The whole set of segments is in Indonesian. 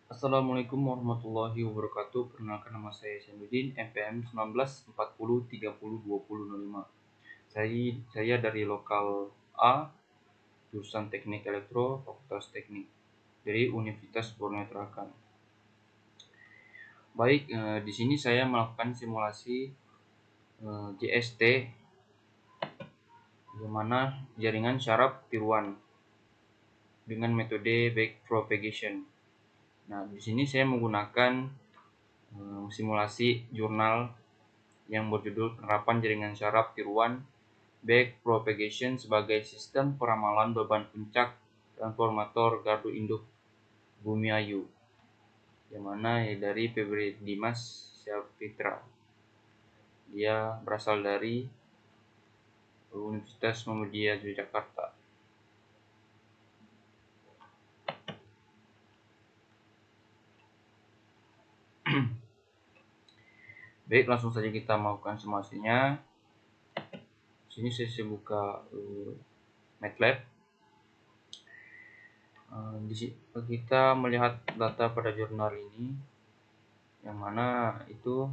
Assalamualaikum warahmatullahi wabarakatuh. Perkenalkan, nama saya Syamsuddin, NPM 1940302005. Saya dari lokal A, jurusan Teknik Elektro, Fakultas Teknik dari Universitas Borneo Tarakan. Baik, di sini saya melakukan simulasi JST, di mana jaringan syaraf tiruan dengan metode backpropagation. Nah, di sini saya menggunakan simulasi jurnal yang berjudul Penerapan Jaringan Syaraf Tiruan Backpropagation sebagai Sistem Peramalan Beban Puncak Transformator Gardu Induk Bumiayu, yang mana dari Febri Dimas Syafitra. Dia berasal dari Universitas Muhammadiyah Yogyakarta. Baik, langsung saja kita melakukan simulasinya. Sini saya buka MATLAB. Kita melihat data pada jurnal ini, yang mana itu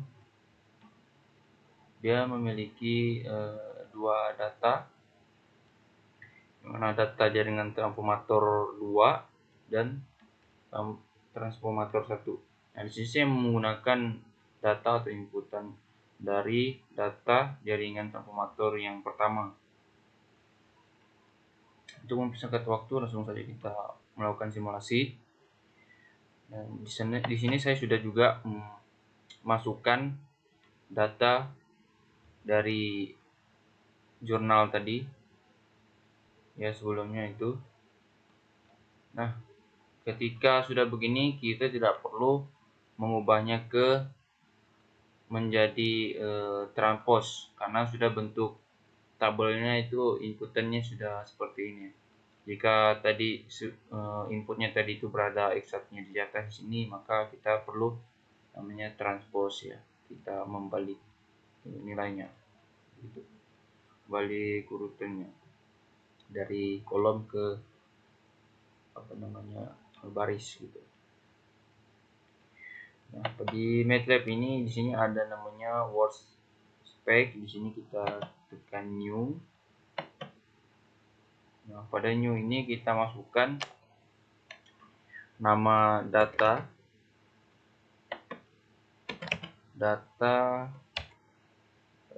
dia memiliki dua data, yang mana data jaringan transformator 2 dan transformator 1. Nah, di sini saya menggunakan data atau inputan dari data jaringan transformator yang pertama. Untuk mempersingkat waktu, langsung saja kita melakukan simulasi. Dan di sini saya sudah juga masukkan data dari jurnal tadi ya sebelumnya itu. Nah, ketika sudah begini, kita tidak perlu mengubahnya ke menjadi transpose, karena sudah bentuk tabelnya itu inputannya sudah seperti ini. Jika tadi inputnya tadi itu berada exactnya di atas sini, maka kita perlu namanya transpose ya. Kita membalik nilainya, gitu. Balik urutannya dari kolom ke baris gitu. Nah, di MATLAB ini di sini ada namanya workspace. Di sini kita tekan new. Nah, pada new ini kita masukkan nama data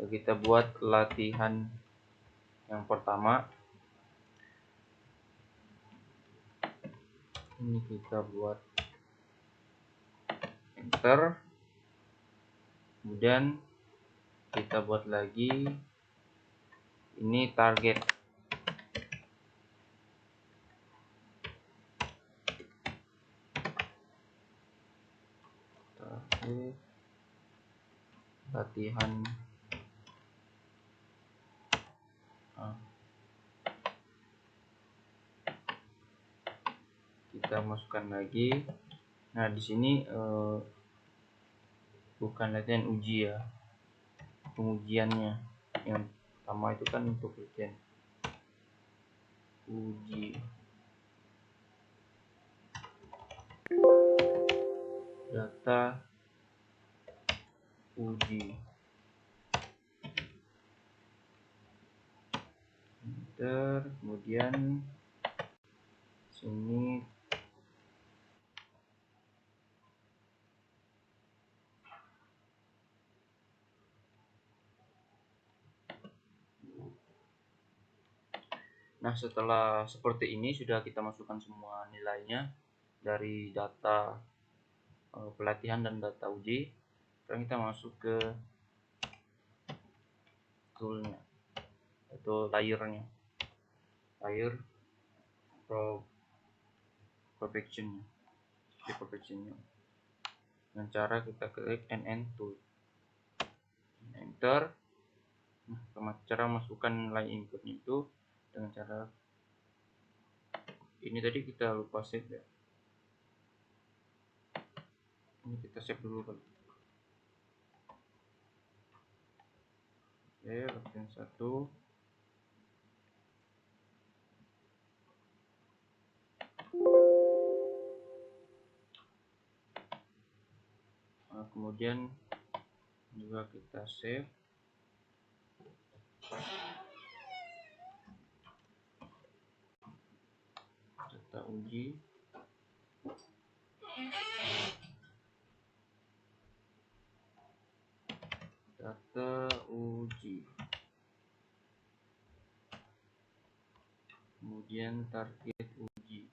kita buat latihan yang pertama. Ini kita buat enter, kemudian kita buat lagi ini target. Latihan kita masukkan lagi. Nah, di sini bukan latihan uji ya, pengujiannya. Yang pertama itu kan untuk latihan uji. Data uji. Enter, kemudian sini nah, setelah seperti ini sudah kita masukkan semua nilainya dari data pelatihan dan data uji. Sekarang kita masuk ke toolnya atau layernya, layer perfectionnya dengan cara kita klik NN tool, enter. Nah, cara masukkan nilai inputnya itu dengan cara ini. Tadi kita lupa save ya, ini kita save dulu kali. Oke, latihan 1. kemudian juga kita save data uji. Kemudian target uji.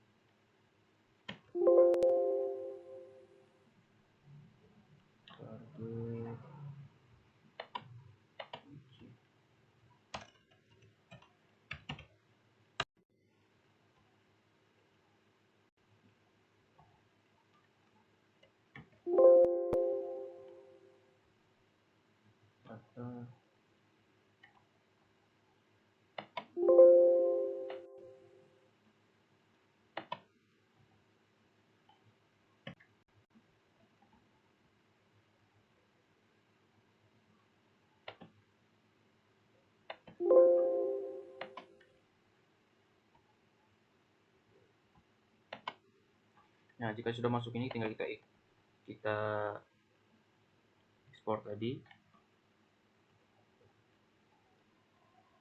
Nah, jika sudah masuk ini tinggal kita ekspor tadi.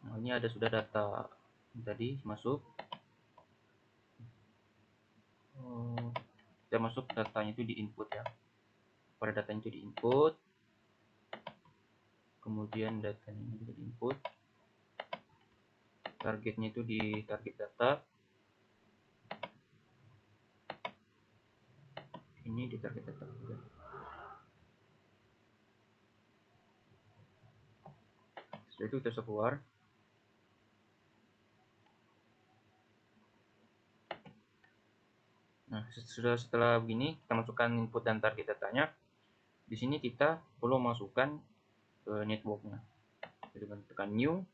Nah, ini ada sudah data tadi masuk. Kita masuk datanya itu di input ya. Pada datanya itu di input. Kemudian datanya juga di input. Targetnya itu di target data. Ini di target data juga. Setelah itu kita bisa keluar. Nah, setelah begini kita masukkan input dan target datanya. Di sini kita perlu masukkan networknya. Jadi tekan new.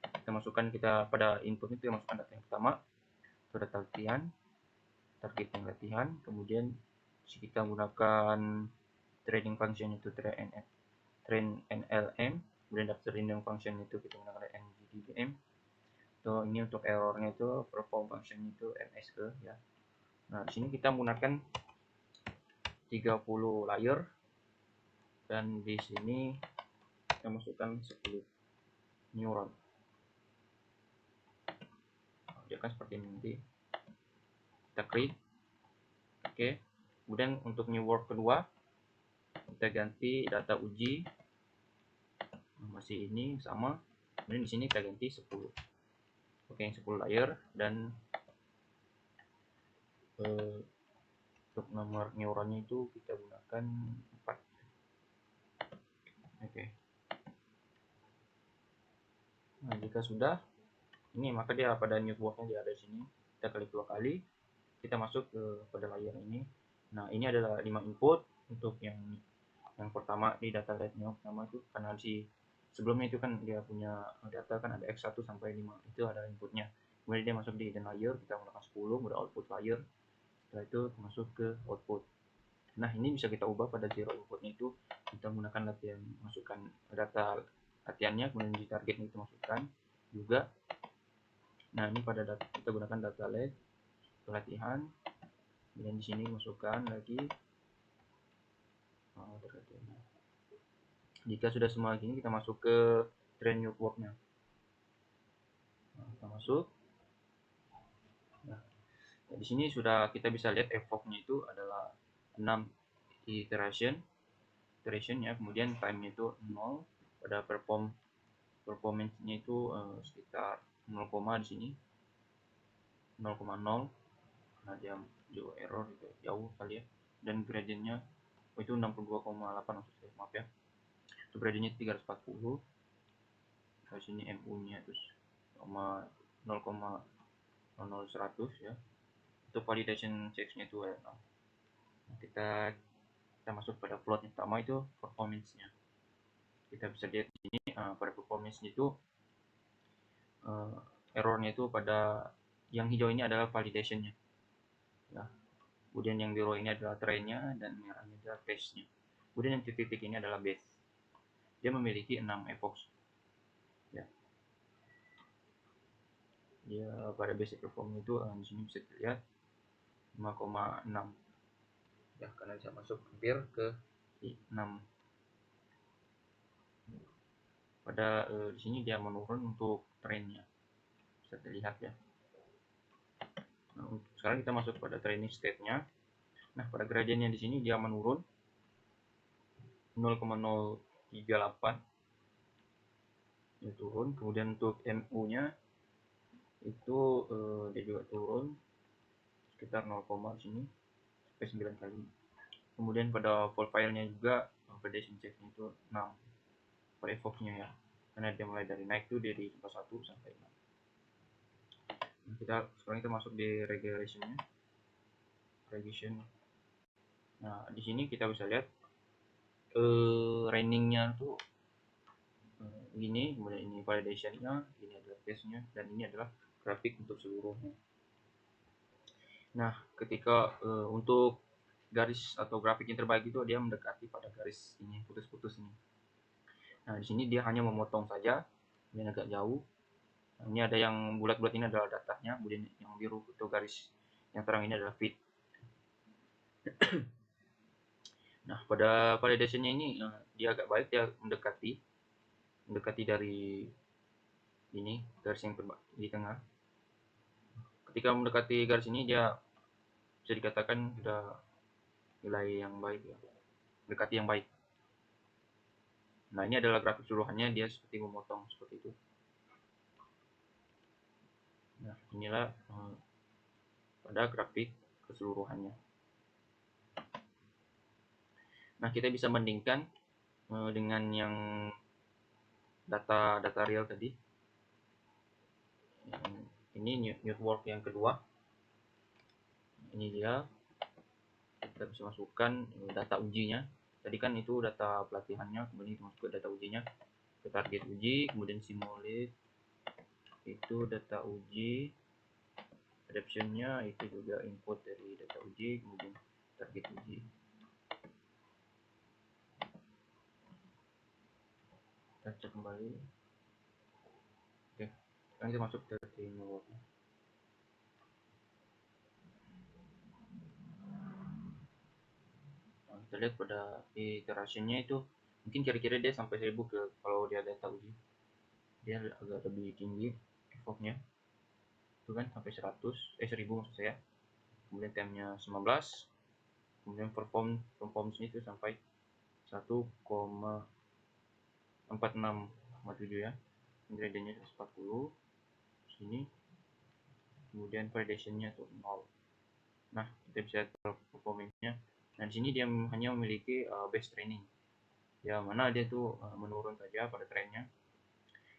Kita masukkan pada input itu kita masukkan data yang pertama. Itu data latihan, target yang latihan. Kemudian kita gunakan training function itu train NLM. Kemudian data training function itu kita gunakan NGDBM. So, ini untuk errornya itu perform function itu MSE ya. Nah, di sini kita menggunakan 30 layer dan di sini kita masukkan 10 neuron. Dia akan seperti ini nanti. Kita klik. Oke. Kemudian untuk new work kedua kita ganti data uji. Masih ini sama. Kemudian di sini kita ganti 10. Oke, yang 10 layer dan untuk nomor neuronnya itu kita gunakan 4. Oke. Nah, jika sudah ini maka dia pada new worknya dia ada di sini. Kita klik 2 kali, kita masuk pada layer ini. Nah, ini adalah 5 input untuk yang pertama di data rate-nya pertama itu karena sebelumnya itu kan dia punya data kan ada x1 sampai 5 itu ada inputnya. Kemudian dia masuk di hidden layer, kita menggunakan 10 kemudian output layer. Setelah itu masuk ke output. Nah, ini bisa kita ubah pada zero inputnya itu kita menggunakan latihan, masukkan data latihannya, kemudian di targetnya itu masukkan juga. Nah, ini pada data kita gunakan data lab latihan, kemudian di sini masukkan lagi jika sudah semua gini kita masuk ke train networknya. Nah, kita masuk. Nah, di sini sudah kita bisa lihat epoch-nya itu adalah 6 iteration ya, kemudian time-nya itu 0, pada performance-nya itu sekitar 0, di sini 0,0. Nah, dia jauh error gitu, jauh kali ya. Dan gradient-nya itu 62,8 maaf ya. Itu gradient-nya 340. Di sini MU-nya terus 0,000100 ya. Untuk validation checks-nya itu ya. Nah, kita masuk pada plot yang pertama itu performance-nya. Kita bisa lihat di sini pada performance-nya itu error-nya itu pada yang hijau ini adalah validation-nya. Ya. Kemudian yang biru ini adalah train-nya dan merahnya adalah test-nya. Kemudian yang titik-titik ini adalah base. Dia memiliki 6 epochs. Ya. Dia pada basic perform itu di sini bisa dilihat 5,6. Ya, karena bisa masuk hampir ke 6. Pada di sini dia menurun untuk trennya, bisa dilihat ya. Nah, sekarang kita masuk pada training state-nya. Nah, pada gradiennya di sini dia menurun 0,038, dia turun. Kemudian untuk MU-nya itu dia juga turun sekitar 0, sini sampai 9 kali. Kemudian pada volt file-nya juga validation check-nya itu 6 pada evoke-nya ya, karena dia mulai dari naik tuh dari 1 sampai 6. Nah, sekarang kita masuk di regression-nya. Nah, di sini kita bisa lihat raining-nya tuh ini, kemudian ini validation-nya, ini adalah test-nya, dan ini adalah grafik untuk seluruhnya. Nah, ketika untuk garis atau grafik yang terbaik itu dia mendekati pada garis ini, putus-putus ini. Nah, di sini dia hanya memotong saja, ini agak jauh. Nah, ini ada yang bulat-bulat, ini adalah datanya, kemudian yang biru itu garis yang terang ini adalah fit. Nah, pada validation-nya ini dia agak baik, dia mendekati dari ini garis yang di tengah. Ketika mendekati garis ini dia bisa dikatakan sudah nilai yang baik ya, mendekati yang baik. Nah, ini adalah grafik keseluruhannya, dia seperti memotong seperti itu. Nah, inilah pada grafik keseluruhannya. Nah, kita bisa bandingkan dengan yang data real tadi. Ini network yang kedua. Ini dia, kita bisa masukkan data ujinya. Tadi kan itu data pelatihannya, kemudian kita masuk ke data ujinya, ke target uji, kemudian simulate, itu data uji, adaptionnya itu juga input dari data uji, kemudian target uji. Kita cek kembali. Oke, sekarang kita masuk ke framework. Nah, kita lihat pada iteration-nya itu mungkin kira-kira dia sampai 1000 ke kalau dia data uji. Dia agak lebih tinggi evoke-nya. Itu kan sampai 1000 maksud saya. Kemudian time-nya 19. Kemudian performance-nya itu sampai 1,46,7 ya. Gradiennya 140 sini. Kemudian validation-nya tuh 0. Nah, kita bisa performance-nya. Nah, di sini dia hanya memiliki base training. Ya, mana dia tuh menurun saja pada trennya.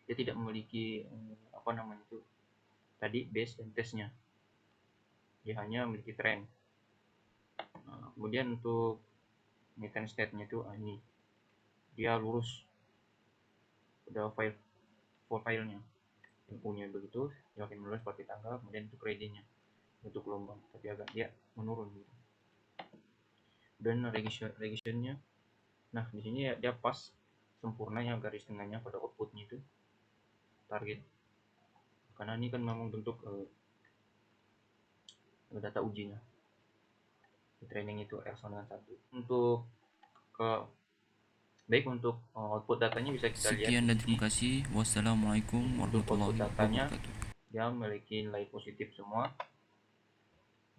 Dia tidak memiliki apa namanya itu tadi base dan testnya. Dia hanya memiliki tren. Nah, kemudian untuk maintenance state-nya itu ini. Dia lurus pada filenya. Infonya begitu, dia akan menulis seperti tanggal, kemudian untuk ready-nya untuk gelombang, tapi agak dia menurun gitu. Dan regression-nya, nah di sini ya, dia pas sempurna ya garis tengahnya pada outputnya itu target, karena ini kan memang bentuk data ujinya. Di training itu R sama dengan 1. Untuk baik untuk output datanya bisa kita lihat. Sekian dan terima kasih. Wassalamualaikum warahmatullahi wabarakatuh. Dia memiliki nilai positif semua.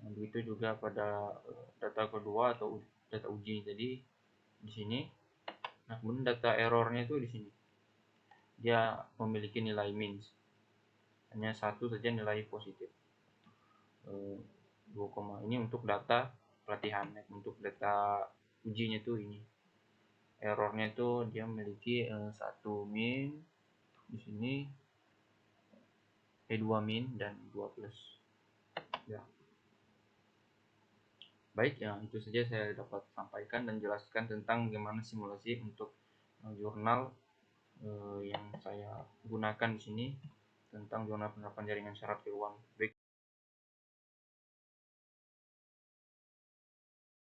Nah, begitu juga pada data kedua atau data uji tadi di sini. Nah, kemudian data errornya itu di sini. Dia memiliki nilai min. Hanya satu saja nilai positif. 2, ini untuk data pelatihan. Untuk data ujinya itu ini. Errornya itu dia memiliki 1 min di sini, 2 min dan 2 plus. Ya. Baik, ya itu saja saya dapat sampaikan dan jelaskan tentang bagaimana simulasi untuk jurnal yang saya gunakan di sini tentang zona penerapan jaringan syarat tiruan. Baik.